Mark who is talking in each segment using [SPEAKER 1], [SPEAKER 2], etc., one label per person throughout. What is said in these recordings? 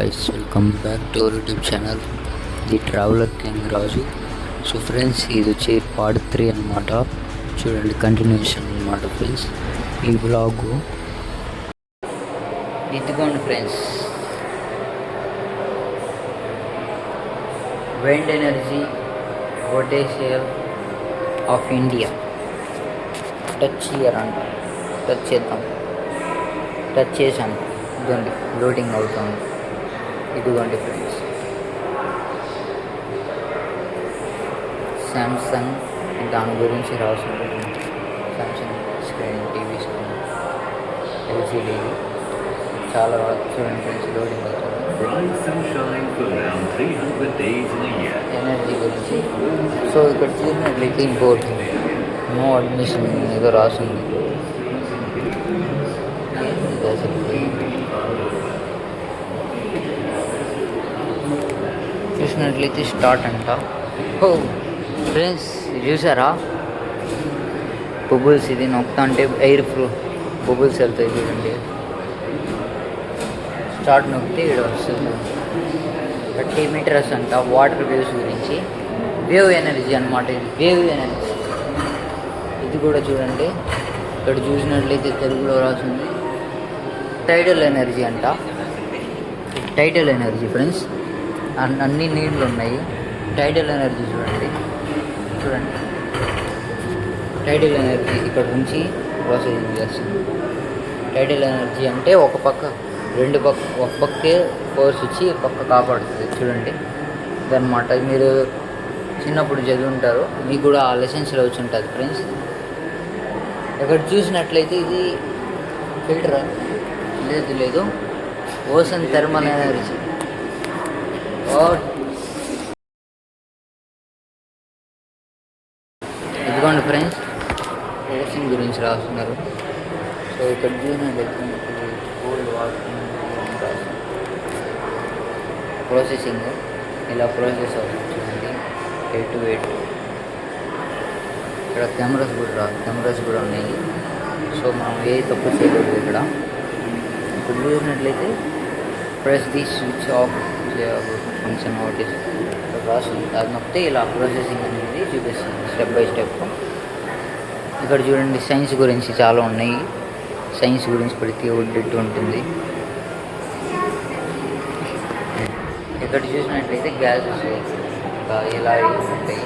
[SPEAKER 1] guys, welcome back to our YouTube channel the traveller king Raju. So friends, ఇది వచ్చి part 3 అనమాట. చూడండి, continuation అనమాట ఫ్రెండ్స్ ఈ బ్లాగు. ఇదిగోండి friends, wind energy potential of India. Touch year అంట, touch చేద్దాం. టచ్ చేశాను, ఇదిగోండి లోడింగ్ అవుతుంది. ఇదిగోండి ఫ్రెండ్స్, శాంసంగ్ దాని గురించి రాసింది. Samsung screen, TV screen, LCD చాలా చూడండి ఫ్రెండ్స్, లోడింగ్ అవుతుంది. ఎనర్జీ గురించి. సో ఇక్కడ చూసినట్లయితే ఇంకోటి నో అడ్మిషన్ ఏదో రాసింది. చూసినట్లయితే స్టార్ట్ అంట. ఓ ఫ్రెండ్స్, చూసారా బబుల్స్? ఇది నొక్తా అంటే ఎయిర్ బబుల్స్ వెళ్తాయి చూడండి. స్టార్ట్ నొక్కితే ఇక్కడ వస్తుంది. 30 మీటర్స్ అంట. వాటర్ వేవ్స్ గురించి, వేవ్ ఎనర్జీ అనమాట. ఇది వేవ్ ఎనర్జీ. ఇది కూడా చూడండి, ఇక్కడ చూసినట్లయితే తెలుగులో రాసింది టైడల్ ఎనర్జీ అంట. టైడల్ ఎనర్జీ ఫ్రెండ్స్, అన్ని నీళ్ళు ఉన్నాయి. టైడల్ ఎనర్జీ చూడండి, టైడల్ ఎనర్జీ ఇక్కడ నుంచి ప్రాసెసింగ్ చేస్తుంది. టైడల్ ఎనర్జీ అంటే ఒక పక్కే ఫోర్స్ వచ్చి పక్క కాపాడుతుంది. చూడండి ఇదన్నమాట. మీరు చిన్నప్పుడు చదువుంటారు, మీకు కూడా ఆ లెసన్స్లో వచ్చి ఉంటుంది ఫ్రెండ్స్. ఇక్కడ చూసినట్లయితే ఇది ఫిల్టర్ లేదు, ఓషన్ థర్మల్ ఎనర్జీ. ఇదిగోండి ఫ్రెండ్స్, ఓషన్ గురించి రాస్తున్నారు. సో ఇక్కడ చూసినట్లయితే కోల్డ్ వాటర్ ప్రాసెసింగ్ ఇలా ప్రాసెస్ అవుతుంది. చూడండి 8 to 8. ఇక్కడ కెమెరాస్ కూడా ఉన్నాయి. సో మనం ఏ తప్పు చేయకూడదు ఇక్కడ. ఇప్పుడు చూసినట్లయితే press the switch off function notice రాస్తుంది. అది నొక్కితే ఇలా ప్రాసెసింగ్ అనేది చూపిస్తుంది స్టెప్ బై స్టెప్. ఇక్కడ చూడండి, సైన్స్ గురించి చాలా ఉన్నాయి. సైన్స్ గురించి ప్రతి ఒక్కటి ఉంటుంది. ఇక్కడ చూసినట్లయితే గ్యాసెస్ ఇలా ఉంటాయి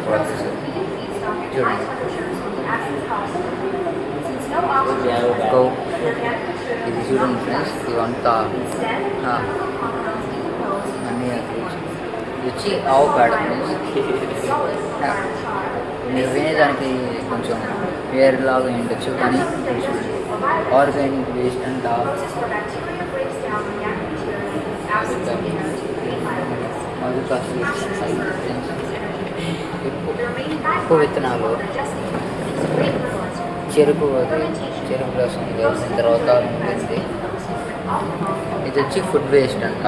[SPEAKER 1] ప్రాసెస్. చూడండి, ఇది చూడండి ఫ్రెండ్స్, ఇవంతా అన్నీ వచ్చి ఆవు పేడ ఫ్రెండ్స్. మీరు వినేదానికి కొంచెం వేరేలాగా ఉండొచ్చు, కానీ ఆర్గానిక్ వేస్ట్ అంట. ఉప్పు విత్తనాలు, చెరుకు రసం వేసిన తర్వాత ఉంటుంది. ఇది వచ్చి ఫుడ్ వేస్ట్ అంట.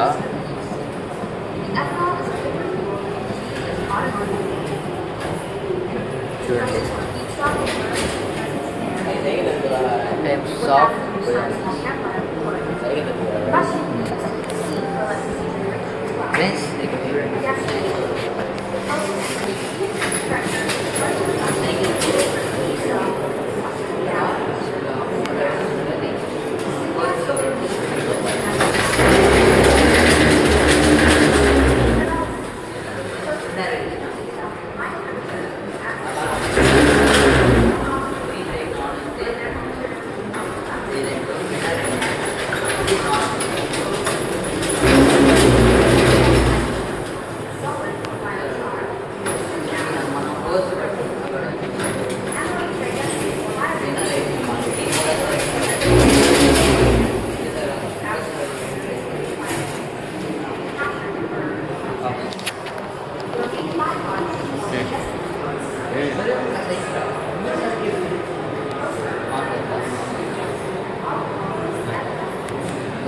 [SPEAKER 1] చూడండి, టైప్స్ ఆఫ్ ఫ్రెండ్స్. ఇక్కడ చూడండి,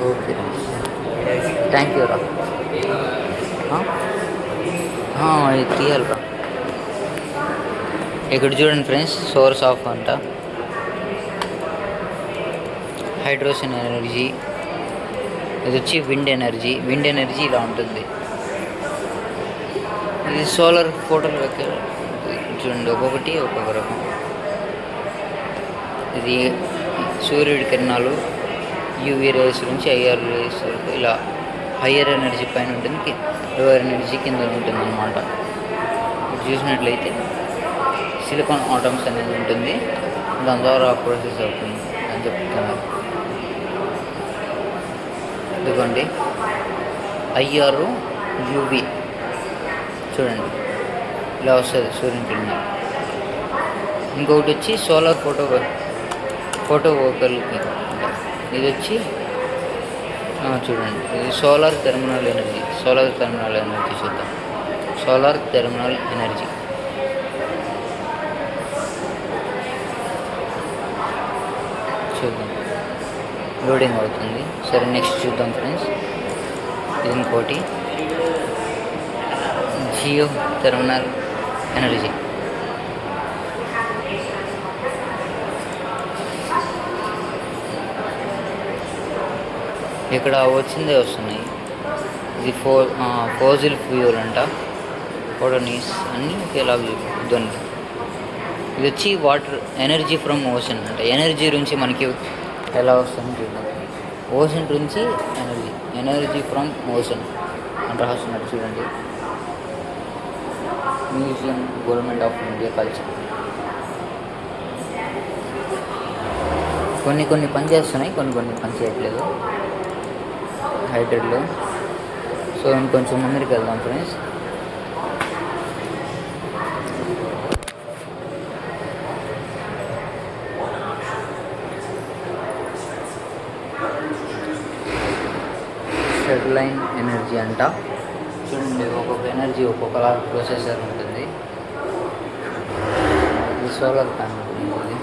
[SPEAKER 1] ఓకే థ్యాంక్ యూ రా. ఇది తీయాలి రా. ఇక్కడ చూడండి ఫ్రెండ్స్, సోర్స్ ఆఫ్ అంట. హైడ్రోజన్ ఎనర్జీ, ఇది వచ్చి విండ్ ఎనర్జీ ఇలా ఉంటుంది. ఇది సోలార్ ఫోటోలు చూడండి, ఒక్కొక్క రకం. ఇది సూర్యుడి కిరణాలు యూవీ రేస్ నుంచి ఐఆర్ రేస్ వరకు ఇలా హయ్యర్ ఎనర్జీ పైన ఉంటుంది, లోయర్ ఎనర్జీ కింద ఉంటుంది అన్నమాట. ఇప్పుడు చూసినట్లయితే సిలికాన్ ఆటమ్స్ అనేది ఉంటుంది, దాని ద్వారా ప్రాసెస్ అవుతుంది అని చెప్తున్నారు. ఎందుకండి ఐఆర్ యూవి చూడండి ఇలా వస్తుంది సూర్యుని కిరణాలు. ఇంకొకటి వచ్చి సోలార్ ఫోటో వోకల్కి. ఇది వచ్చి చూడండి, ఇది సోలార్ థెర్మల్ ఎనర్జీ చూద్దాం. సోలార్ థెర్మల్ ఎనర్జీ చూద్దాం, లోడింగ్ అవుతుంది. సరే నెక్స్ట్ చూద్దాం ఫ్రెండ్స్. ఇది ఇంకోటి జియో థెర్మల్ ఎనర్జీ. ఇక్కడ వస్తున్నాయి. ఇది ఫోజిల్ ఫ్యూయల్ అంట, ఫోటోనీస్ అన్నీ ఒకేలాగా చూద్దండి. ఇది వచ్చి వాటర్ ఎనర్జీ ఫ్రమ్ ఓషన్ అంట. ఎనర్జీ నుంచి మనకి ఎలా వస్తుంది చూద్దాం. ఓషన్ నుంచి ఎనర్జీ ఫ్రమ్ ఓషన్ అని రాస్తున్నారు చూడండి. Museum government of India culture. కొన్ని పని చేస్తున్నాయి, కొన్ని పని చేయట్లేదు హైడ్రెడ్లో. సో ఇంకొంచెం ముందరికి వెళ్దాం ఫ్రెండ్స్. షెడ్లైన్ ఎనర్జీ అంట. చూడండి, ఒక్కొక్క ఎనర్జీ ఒక్కొక్కలా ప్రొసెసర్ ఉంటుంది. ఇది సోలార్ ప్యానల్ ఉంటుంది.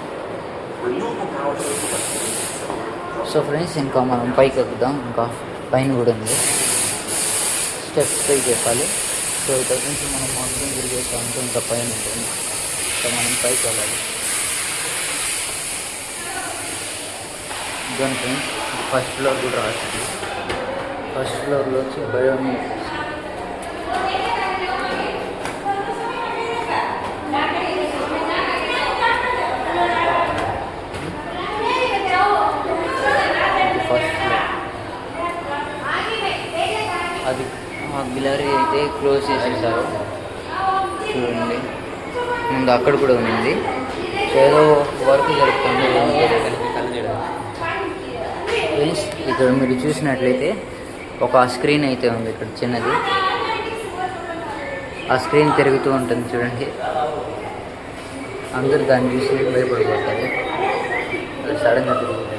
[SPEAKER 1] సో ఫ్రెండ్స్, ఇంకా మనం పైకి ఎక్కుదాం. ఇంకా పైన కూడా ఉంది, స్టెప్స్ పైకి ఎక్కాలి. సో ఇక్కడ నుంచి మనం మౌంటైన్ తిరిగేసామంటే ఇంకా పైన ఉంటుంది. సో మనం పైకి వెళ్ళాలి. ఇదని ఫ్రెండ్స్, ఫస్ట్ ఫ్లోర్ కూడా రాస్తుంది. ఫస్ట్ ఫ్లోర్లో వచ్చి బయోమిక్ అది గ్యాలరీ అయితే క్లోజ్ చేసేసారు చూడండి. ముందు అక్కడ కూడా ఉంది. సో ఏదో వర్క్ జరుగుతుంది. ఫ్రెండ్స్, ఇక్కడ మీరు చూసినట్లయితే ఒక స్క్రీన్ అయితే ఉంది ఇక్కడ చిన్నది. ఆ స్క్రీన్ తిరుగుతూ ఉంటుంది చూడండి. అందరూ దాన్ని చూసి భయపడిపోతారు. అది సడన్గా తిరుగుతుంది.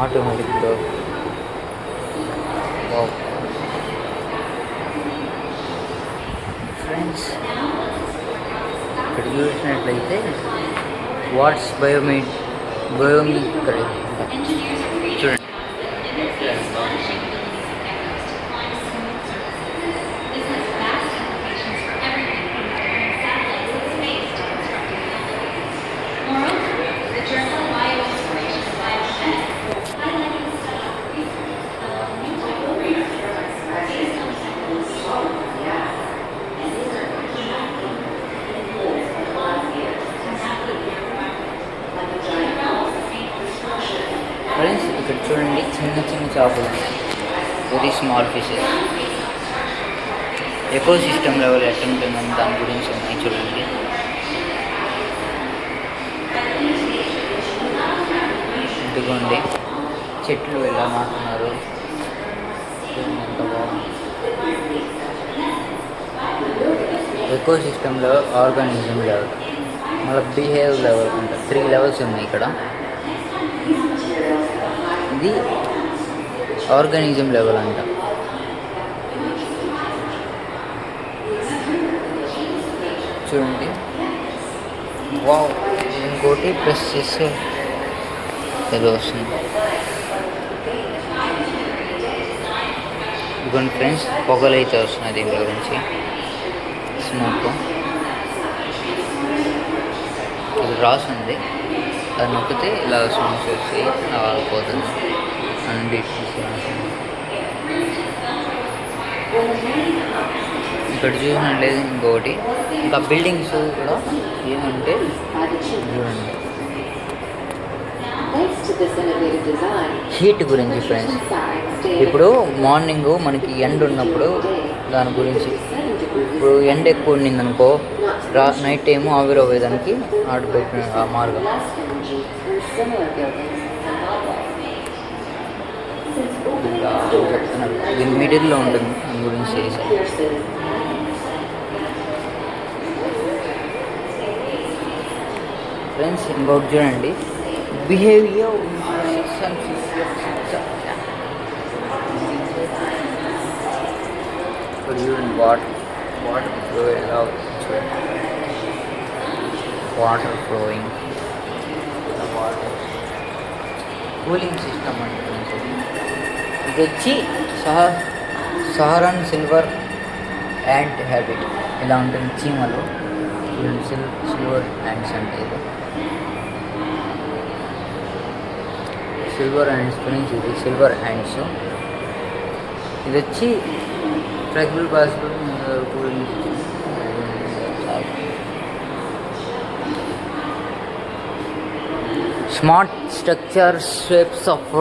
[SPEAKER 1] Automatic door. ఫ్రెండ్స్, ఇక్కడ చూసినట్లయితే వాట్స్ బయోమిక్ చూడండి. ఫ్రెండ్స్, ఇక్కడ చూడండి, చిన్న చేపలు, very small fishes. Eco system level ఎట్లా ఉంటుందని దాని గురించి ఉన్నాయి చూడండి. ఇదిగోండి, చెట్లు ఎలా నాటున్నారు, ఎంత బాగుంది. ఎకో సిస్టంలో ఆర్గానిజం లెవెల్, మళ్ళీ బిహేవ్ లెవెల్ అంటే 3 లెవెల్స్ ఉన్నాయి ఇక్కడ. ఇది ఆర్గానిజం లెవెల్ అంట. చూడండి, వావ్. ఇంకోటి ప్రెస్ చేస్తే ఏదో వస్తుంది. ఇదిగోండి ఫ్రెండ్స్, పొగలు అయితే వస్తున్నాయి దీని గురించి, స్మోక్. క్రాస్ ఉంది, అది నొక్కితే ఇలా సాంగ్స్ వచ్చి పోతుంది అండి. ఇక్కడ చూసినట్లేదు ఇంకొకటి, ఇంకా బిల్డింగ్స్ కూడా ఏమంటే చూడండి హీట్ గురించి ఫ్రెండ్స్. ఇప్పుడు మార్నింగ్ మనకి ఎండ ఉన్నప్పుడు దాని గురించి, ఇప్పుడు ఎండ ఎక్కువ ఉండిందనుకో నైట్ టైము ఆవిరవ్వేదానికి ఆడిపెట్టిన ఆ మార్గం. చెప్తున్నారు దీని మిడిల్లో ఉంటుంది, దాని గురించి చేశారు. ఫ్రెండ్స్ ఇంకొకటి చూడండి, బిహేవియర్ ఇప్పుడు చూడండి వాటర్ ఫ్లో ఎలా అవుతుంది చూడండి, water flowing, water cooling system అంటే ఫ్రెండ్స్. ఇది వచ్చి సహరన్ సిల్వర్ యాంట్ హ్యాబిట్, ఇలా ఉంటుంది చీమలు. సిల్వర్ యాంట్స్ అంటే ఇది సిల్వర్ యాంట్స్ ఫ్రెండ్స్, ఇది సిల్వర్ యాంట్స్. ఇది వచ్చి flexible possible cooling smart structure shapes of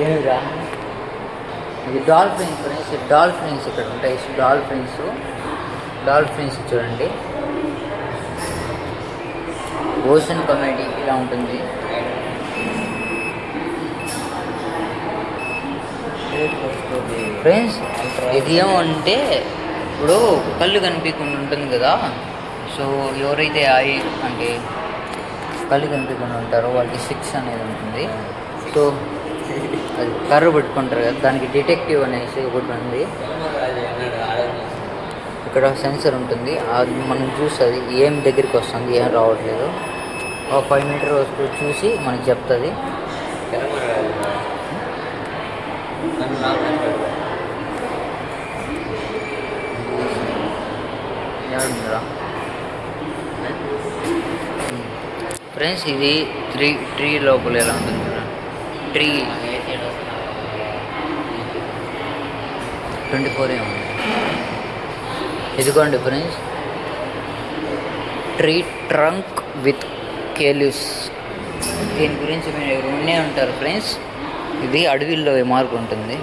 [SPEAKER 1] ఏమిరా ఇది డాల్ఫిన్స్ ఫ్రెండ్స్. డాల్ఫిన్స్ ఇక్కడ ఉంటాయి, డాల్ఫిన్స్ చూడండి. ఓషన్ కమెడీ ఇలా ఉంటుంది. ఫ్రెండ్స్ ఇది ఏమంటే ఇప్పుడు కళ్ళు కనిపించకుండా ఉంటుంది కదా, సో ఎవరైతే అంటే కళ్ళు కనిపించకుండా ఉంటారో వాళ్ళకి 6 అనేది ఉంటుంది. సో అది కర్ర పెట్టుకుంటారు కదా, దానికి డిటెక్టివ్ అనేసి ఒకటి ఉంది. ఇక్కడ సెన్సర్ ఉంటుంది, అది మనం చూస్తుంది ఏం దగ్గరికి వస్తుంది ఏం రావట్లేదు. ఒక 5 మీటర్ వస్తూ చూసి మనకి చెప్తుంది. ఫ్రెండ్స్ ఇది ట్రీ లోపల ఎలా ఉంటుంది కదా, ట్రీ 24 ఉంది. ఇదిగోండి ఫ్రెండ్స్, ట్రీ ట్రంక్ విత్ కేల్యూస్. దీని గురించి మీరు వినే ఉంటారు ఫ్రెండ్స్. ఇది అడవిల్లో మార్పు ఉంటుంది.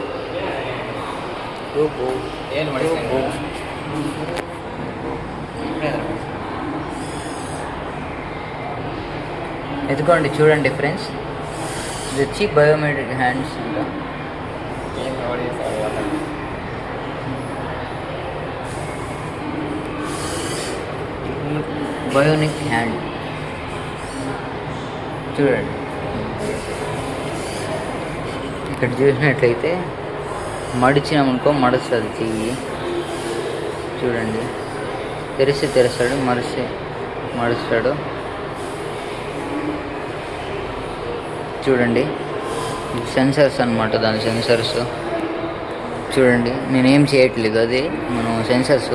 [SPEAKER 1] ఎదుకోండి చూడండి ఫ్రెండ్స్, ఇది వచ్చి బయోమెట్రిక్ హ్యాండ్స్ ఇంకా బయోనిక్ హ్యాండ్ చూడండి. ఇక్కడ చూసినట్లయితే మడిచినామనుకో మడుస్తుంది చెయ్యి చూడండి, తెరుస్తాడు, మడుస్తాడు చూడండి. ఇది సెన్సర్స్ అనమాట, దాని సెన్సర్స్ చూడండి. నేనేం చేయట్లేదు, అదే మనం సెన్సర్స్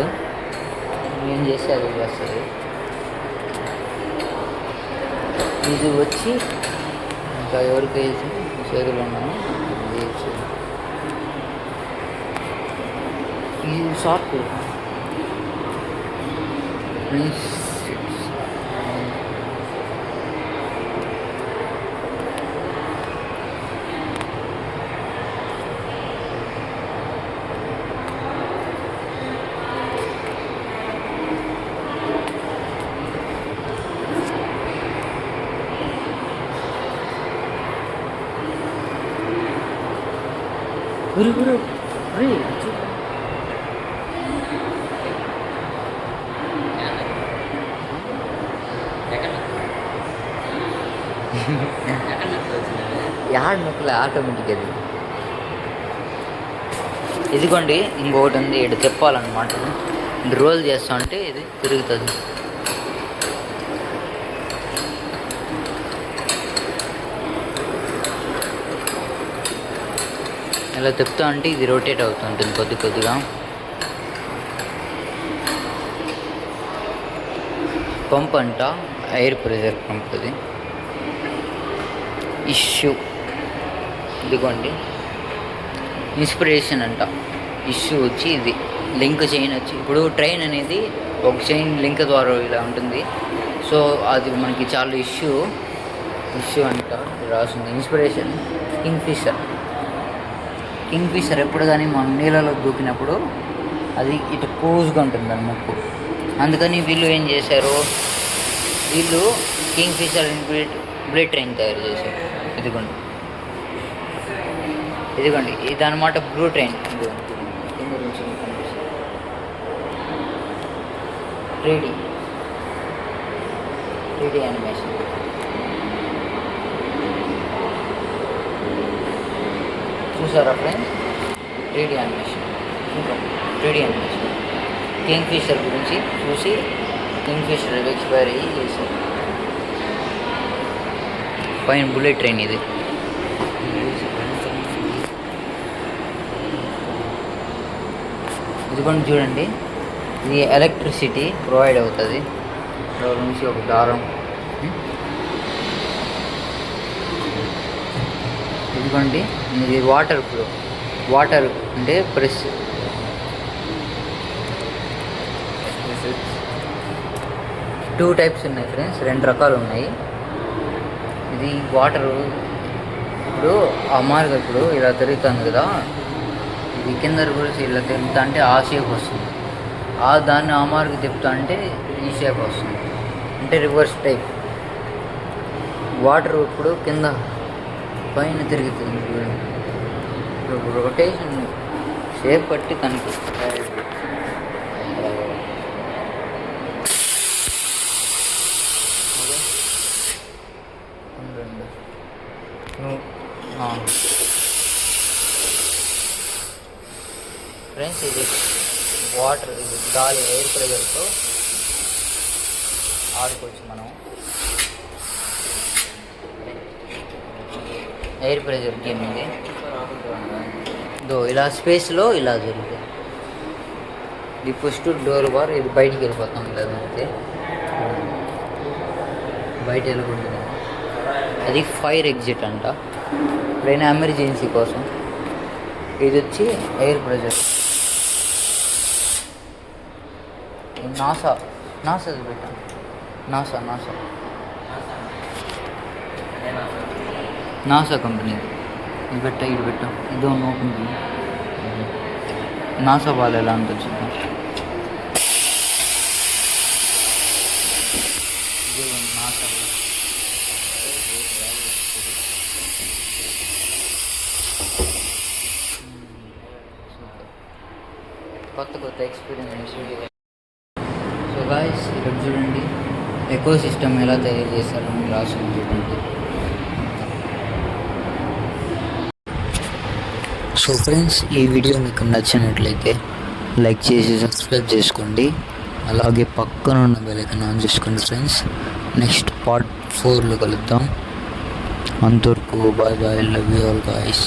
[SPEAKER 1] ఏం చేస్తే అది వస్తుంది. ఇది వచ్చి ఇంకా ఎవరికైతే చేతులు ఉన్నామో ఇది షార్ట్ ప్లీజ్. గురు యాడ్ నొక్కలే ఆటోమేటిక్. అది ఇదిగోండి ఇంకొకటి ఉంది, ఇక్కడ చెప్పాలన్నమాట. రోల్ చేస్తా ఉంటే ఇది తిరుగుతుంది. ఇలా చెప్తా అంటే ఇది రొటేట్ అవుతుంటుంది కొద్దిగా. పంప్ అంట, ఎయిర్ ప్రెషర్ పంప్ అది. ఇష్యూ ఇదిగోండి, ఇన్స్పిరేషన్ అంట. ఇష్యూ వచ్చి ఇది లింక్ చైన్ వచ్చి, ఇప్పుడు ట్రైన్ అనేది ఒక చైన్ లింక్ ద్వారా ఇలా ఉంటుంది. సో అది మనకి చాలా ఇష్యూ అంట రాసింది. ఇన్స్పిరేషన్ కింగ్ ఫిషర్ ఎప్పుడు కానీ మనం నీళ్ళలో దూకినప్పుడు అది ఇటు క్లోజ్గా ఉంటుంది దాని ముక్కు. అందుకని వీళ్ళు ఏం చేశారు, వీళ్ళు కింగ్ ఫిషర్ బుల్లెట్ ట్రైన్ తయారు చేశారు. ఇదిగోండి ఇదన్నమాట బ్లూ ట్రైన్. కింద నుంచి కనిపిస్తుంది 3D యానిమేషన్. చూసారా friends, 3D animation. King fissure గురించి చూసి కింగ్ ఫిషర్ ఎక్స్పైర్ అయ్యి చేశారు. పైన బుల్లెట్ ట్రైన్ ఇది. ఇదిగోండి చూడండి, ఇది ఎలక్ట్రిసిటీ ప్రొవైడ్ అవుతుంది. ఇక్కడ నుంచి ఒక దారం. ఇదిగోండి ఇది వాటర్ ఫ్లో. వాటర్ అంటే ప్రెస్. 2 టైప్స్ ఉన్నాయి ఫ్రెండ్స్, 2 రకాలు ఉన్నాయి. ఇది వాటరు ఇప్పుడు ఆ మార్గం ఇప్పుడు ఇలా తిరుగుతుంది కదా, ఇది కింద గురించి ఇలా తిరుగుతా అంటే ఆ షేప్ వస్తుంది. దాన్ని ఆ మార్గం తిప్పుతా అంటే ఈ షేప్ వస్తుంది. అంటే రివర్స్ టైప్. వాటర్ ఇప్పుడు కింద పైన తిరుగుతుంది. ఇప్పుడు రొటేషన్ షేప్ బట్టి కనిపిస్తుంది. ఫ్రెండ్స్ ఇది వాటర్, ఇది గాలి ఎయిర్ ప్రెషర్తో ఆడుకోవచ్చు మనం. ఎయిర్ ప్రెషర్ గేమ్ ఇది. ఇలా స్పేస్లో ఇలా జరుగుతుంది. ఇది ఫస్ట్ డోర్ బార్, ఇది బయటికి వెళ్ళిపోతాం కదా, అంతే బయట వెళ్ళకూడదు. అది ఫైర్ ఎగ్జిట్ అంట, ఎప్పుడైనా ఎమర్జెన్సీ కోసం. ఇది వచ్చి ఎయిర్ ప్రెషర్. నాసా పెట్టాం. NASA company. ఇది పెట్టాం. ఇదో ఓపెన్ నాసా వాళ్ళు ఎలా ఉంటుంది చూద్దాం. నాసా కొత్త ఎక్స్పీరియన్స్. సో గాయ్స్ ఇక్కడ చూడండి, ఎకో సిస్టమ్ ఎలా తయారు చేస్తారని రాసింది చూడండి. సో ఫ్రెండ్స్, ఈ వీడియో మీకు నచ్చినట్లయితే లైక్ చేసి సబ్స్క్రైబ్ చేసుకోండి. అలాగే పక్కన ఉన్న బెల్ ఐకాన్ ఆన్ చేసుకోండి ఫ్రెండ్స్. నెక్స్ట్ పార్ట్ 4లో కలుద్దాం. అంతవరకు bye bye, love you all guys.